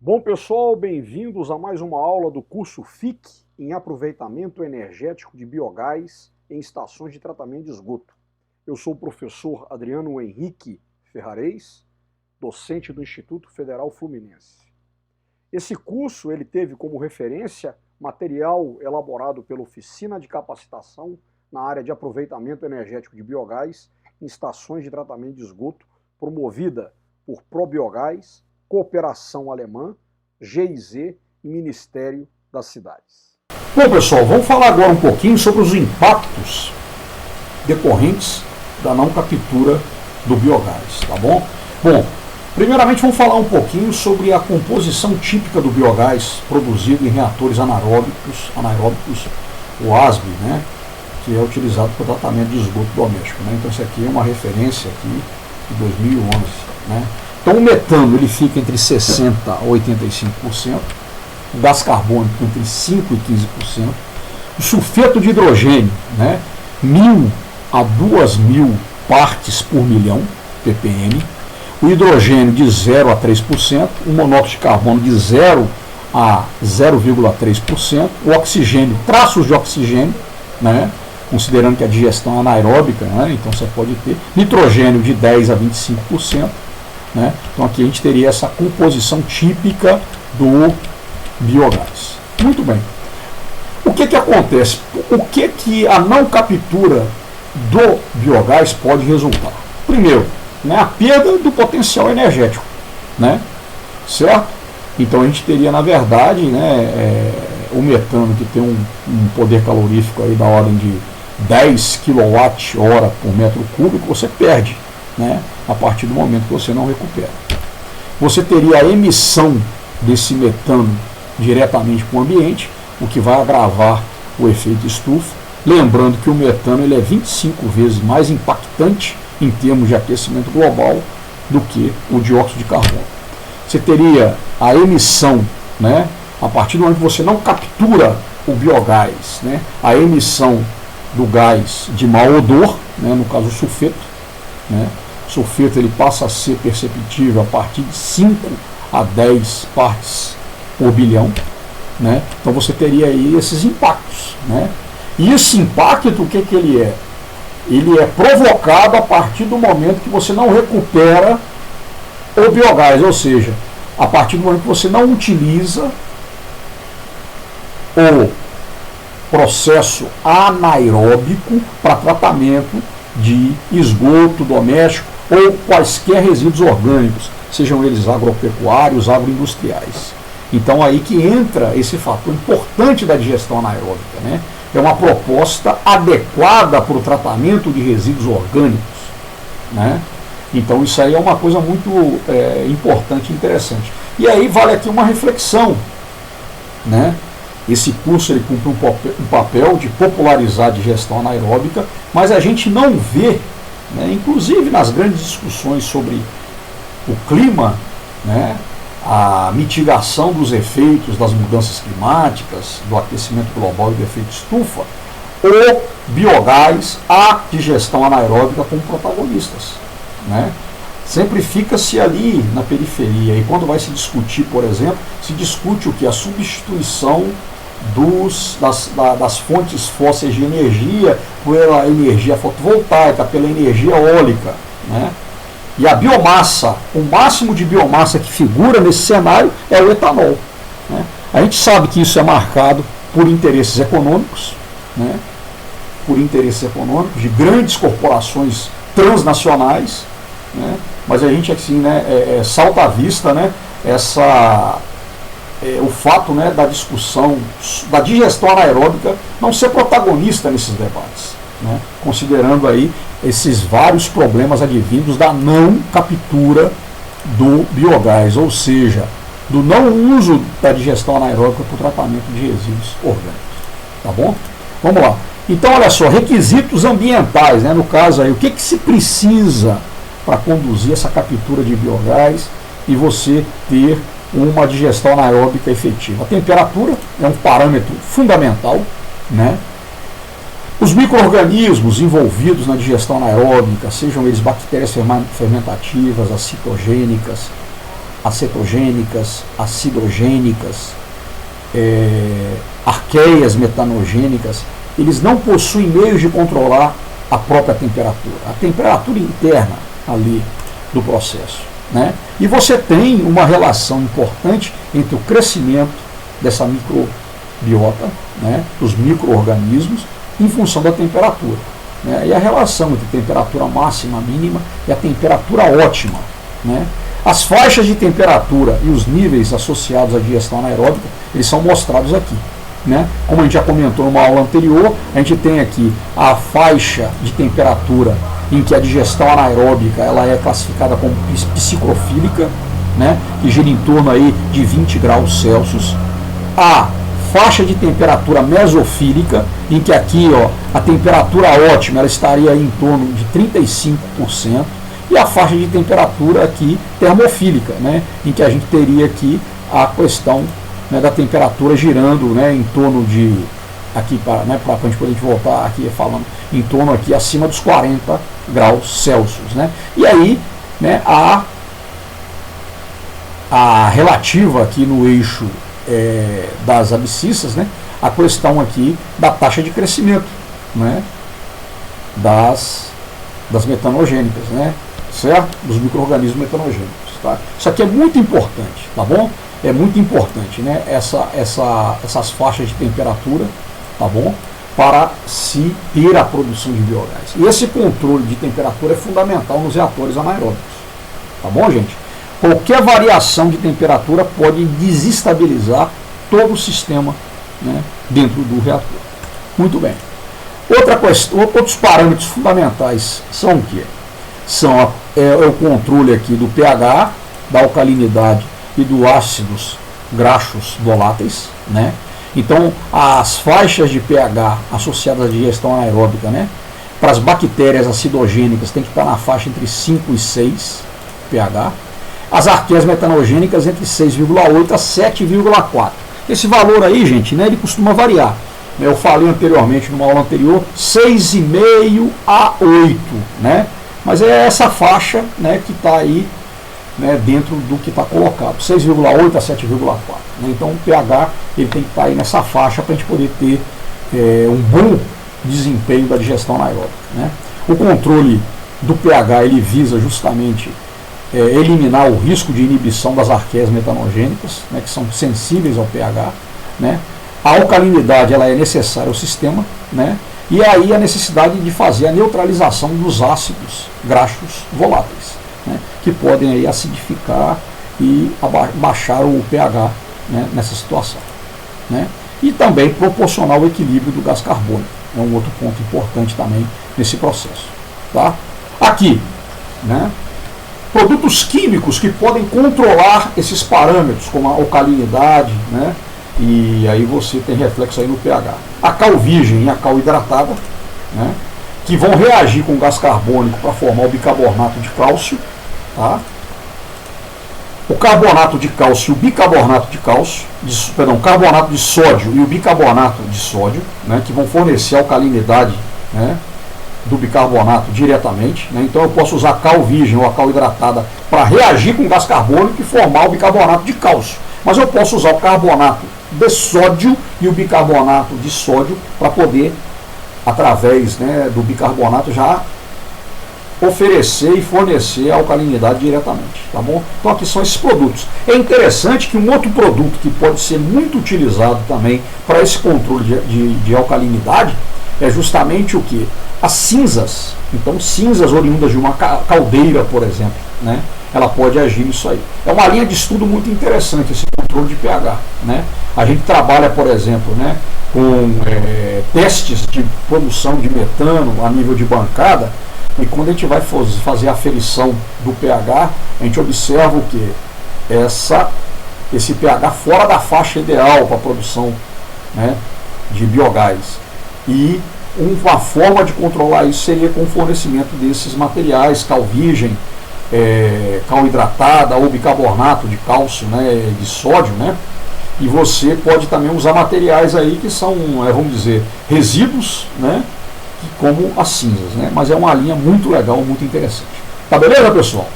Bom pessoal, bem-vindos a mais uma aula do curso FIC em aproveitamento energético de biogás em estações de tratamento de esgoto. Eu sou o professor Adriano Henrique Ferrarez, docente do Instituto Federal Fluminense. Esse curso ele teve como referência material elaborado pela Oficina de Capacitação na área de aproveitamento energético de biogás em estações de tratamento de esgoto, promovida por Probiogás, Cooperação Alemã, GIZ e Ministério das Cidades. Bom pessoal, vamos falar agora um pouquinho sobre os impactos decorrentes da não captura do biogás, tá bom? Bom, primeiramente vamos falar um pouquinho sobre a composição típica do biogás produzido em reatores anaeróbicos, o ASBE, né, que é utilizado para o tratamento de esgoto doméstico, né? Então isso aqui é uma referência aqui de 2011, né? Então o metano ele fica entre 60% a 85%, o gás carbônico entre 5% e 15%, o sulfeto de hidrogênio, né, 1.000 a 2.000 partes por milhão, ppm, o hidrogênio de 0 a 3%, o monóxido de carbono de 0 a 0,3%, o oxigênio, traços de oxigênio, né, considerando que a digestão é anaeróbica, né, então você pode ter nitrogênio de 10 a 25%, né? Então aqui a gente teria essa composição típica do biogás. Muito bem. O que acontece? O que a não captura do biogás pode resultar? Primeiro, né, a perda do potencial energético, né? Certo? Então a gente teria, na verdade, né, o metano que tem um poder calorífico aí da ordem de 10 kWh por metro cúbico, você perde, né, a partir do momento que você não recupera. Você teria a emissão desse metano diretamente para o ambiente, o que vai agravar o efeito estufa. Lembrando que o metano ele é 25 vezes mais impactante em termos de aquecimento global do que o dióxido de carbono. Você teria a emissão, né, a partir do momento que você não captura o biogás, né, a emissão do gás de mau odor, né, no caso o sulfeto, né. O sulfeto ele passa a ser perceptível a partir de 5 a 10 partes por bilhão, né? Então você teria aí esses impactos, né? E esse impacto, o que ele é? Ele é provocado a partir do momento que você não recupera o biogás, ou seja, a partir do momento que você não utiliza o processo anaeróbico para tratamento de esgoto doméstico ou quaisquer resíduos orgânicos, sejam eles agropecuários, agroindustriais. Então aí que entra esse fator importante da digestão anaeróbica, né? É uma proposta adequada para o tratamento de resíduos orgânicos, né? Então isso aí é uma coisa muito importante e interessante. E aí vale aqui uma reflexão, né? Esse curso ele cumpre um papel de popularizar a digestão anaeróbica, mas a gente não vê, né, inclusive nas grandes discussões sobre o clima, né, a mitigação dos efeitos das mudanças climáticas, do aquecimento global e do efeito estufa, o biogás, a digestão anaeróbica como protagonistas, né? Sempre fica-se ali na periferia, e quando vai se discutir, por exemplo, se discute o que? A substituição das fontes fósseis de energia pela energia fotovoltaica, pela energia eólica, né? E a biomassa, o máximo de biomassa que figura nesse cenário é o etanol, né? A gente sabe que isso é marcado por interesses econômicos, né? Por interesses econômicos de grandes corporações transnacionais, né? Mas a gente assim, né, salta à vista, né, o fato, né, da discussão da digestão anaeróbica não ser protagonista nesses debates, né, considerando aí esses vários problemas advindos da não captura do biogás, ou seja, do não uso da digestão anaeróbica para o tratamento de resíduos orgânicos. Tá bom? Vamos lá. Então, olha só, requisitos ambientais, né, no caso aí, o que se precisa para conduzir essa captura de biogás e você ter uma digestão anaeróbica efetiva. A temperatura é um parâmetro fundamental, né? Os micro-organismos envolvidos na digestão anaeróbica, sejam eles bactérias fermentativas, as citogênicas, acetogênicas, acidogênicas, arqueias metanogênicas, eles não possuem meios de controlar a própria temperatura, a temperatura interna ali do processo, né? E você tem uma relação importante entre o crescimento dessa microbiota, né, dos micro-organismos, em função da temperatura, né? E a relação entre temperatura máxima, mínima e a temperatura ótima, né? As faixas de temperatura e os níveis associados à digestão anaeróbica, eles são mostrados aqui, né? Como a gente já comentou numa aula anterior, a gente tem aqui a faixa de temperatura em que a digestão anaeróbica ela é classificada como psicrofílica, né? Que gira em torno aí de 20 graus Celsius. A faixa de temperatura mesofílica, em que aqui, ó, a temperatura ótima ela estaria aí em torno de 35%. E a faixa de temperatura aqui termofílica, né, em que a gente teria aqui a questão, né, da temperatura girando, né, em torno de, aqui para a gente poder voltar aqui falando, em torno aqui acima dos 40 graus Celsius. Né. E aí, né, a relativa aqui no eixo das abscissas, né, a questão aqui da taxa de crescimento, né, das metanogênicas, né, certo? Dos micro-organismos metanogênicos, tá? Isso aqui é muito importante, tá bom? É muito importante, né? Essas faixas de temperatura, tá bom? Para se ter a produção de biogás. E esse controle de temperatura é fundamental nos reatores anaeróbicos, tá bom, gente? Qualquer variação de temperatura pode desestabilizar todo o sistema, né, dentro do reator. Muito bem. Outra questão, outros parâmetros fundamentais são o quê? São o controle aqui do pH, da alcalinidade e do ácidos graxos voláteis, né? Então, as faixas de pH associadas à digestão anaeróbica, né, para as bactérias acidogênicas tem que estar na faixa entre 5 e 6 pH. As arqueias metanogênicas entre 6,8 a 7,4. Esse valor aí, gente, né, ele costuma variar. Eu falei anteriormente, numa aula anterior, 6,5 a 8, né? Mas é essa faixa, né, que está aí, né, dentro do que está colocado, 6,8 a 7,4. Né? Então o pH ele tem que estar aí nessa faixa para a gente poder ter um bom desempenho da digestão anaeróbica. Né? O controle do pH ele visa justamente eliminar o risco de inibição das arqueias metanogênicas, né, que são sensíveis ao pH. Né? A alcalinidade ela é necessária ao sistema, né? E aí a necessidade de fazer a neutralização dos ácidos graxos voláteis, né, que podem aí acidificar e baixar o pH, né, nessa situação. Né. E também proporcionar o equilíbrio do gás carbônico. É um outro ponto importante também nesse processo. Tá? Aqui, né, produtos químicos que podem controlar esses parâmetros, como a alcalinidade, né, e aí você tem reflexo aí no pH. A cal virgem e a cal hidratada, né, que vão reagir com o gás carbônico para formar o bicarbonato de cálcio. Tá? O carbonato de cálcio e o bicarbonato de cálcio, carbonato de sódio e o bicarbonato de sódio, né, que vão fornecer a alcalinidade, né, do bicarbonato diretamente. Né? Então eu posso usar a cal virgem ou a cal hidratada para reagir com o gás carbônico e formar o bicarbonato de cálcio. Mas eu posso usar o carbonato de sódio e o bicarbonato de sódio para poder, através, né, do bicarbonato, já oferecer e fornecer a alcalinidade diretamente. Tá bom? Então aqui são esses produtos. É interessante que um outro produto que pode ser muito utilizado também para esse controle de alcalinidade é justamente o que? As cinzas. Então cinzas oriundas de uma caldeira, por exemplo, né? Ela pode agir nisso aí. É uma linha de estudo muito interessante esse controle de pH. Né? A gente trabalha, por exemplo, né, com testes de produção de metano a nível de bancada, e quando a gente vai fazer a aferição do pH, a gente observa o que? Esse pH fora da faixa ideal para a produção, né, de biogás. E uma forma de controlar isso seria com o fornecimento desses materiais, cal virgem, cal hidratada ou bicarbonato de cálcio, né, de sódio, né? E você pode também usar materiais aí que são, vamos dizer, resíduos, né, como as cinzas, né? Mas é uma linha muito legal, muito interessante. Tá beleza, pessoal?